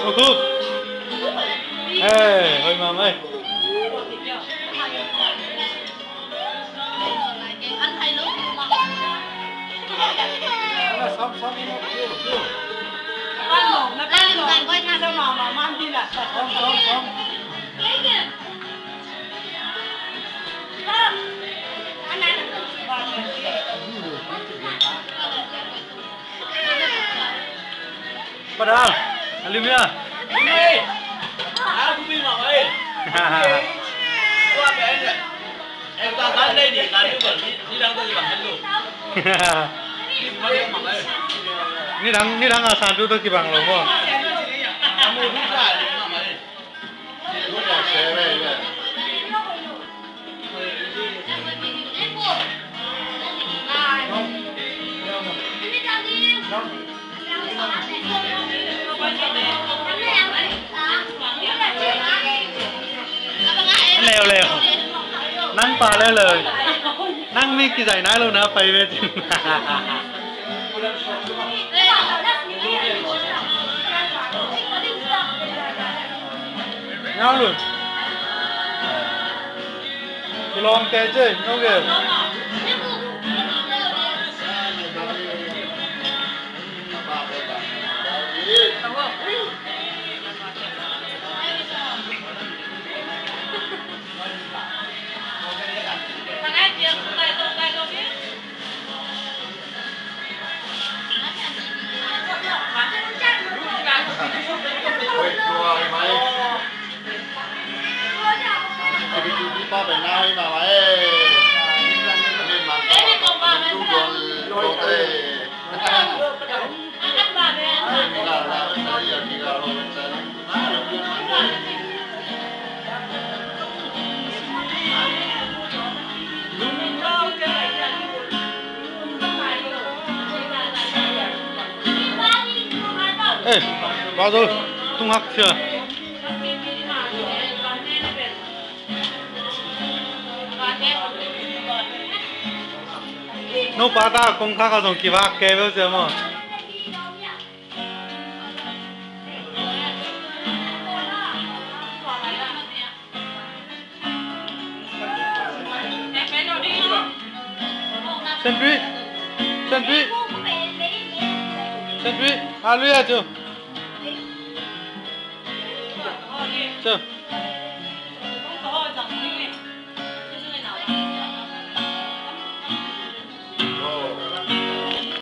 Ô khúc. Ê, hơi mầm ơi. Anh hay lúc mà Xong xong kêu. con mỏng nó con mỏng coi tha sao mà mang đi là Xong. anh này Bắt đầu. Alimia. Bumi. Bumi mà ơi. Qua bên này. Em ta tới đây thì ta cứ bẩn đi đang tôi bằng hết luôn. Ni đang asan tu tu kibang lo mo. Kamu buka di mana? Buka cewek ya. Leo. Nang paเลยนั่งมีกี่ใจนั่งแล้วนะไปเวที nhau luôn cái lon té chơi nó kìa Ôi, đùa mày. Đi qua bên nào mà mày. Nên mà chú đồn tê. Là bây giờ thì là rồi mình sẽ ê vào rồi tung hắc chưa nó ba ta công khai dùng kỳ vạc kê bây giờ mà sandwich à lui à chưa chưa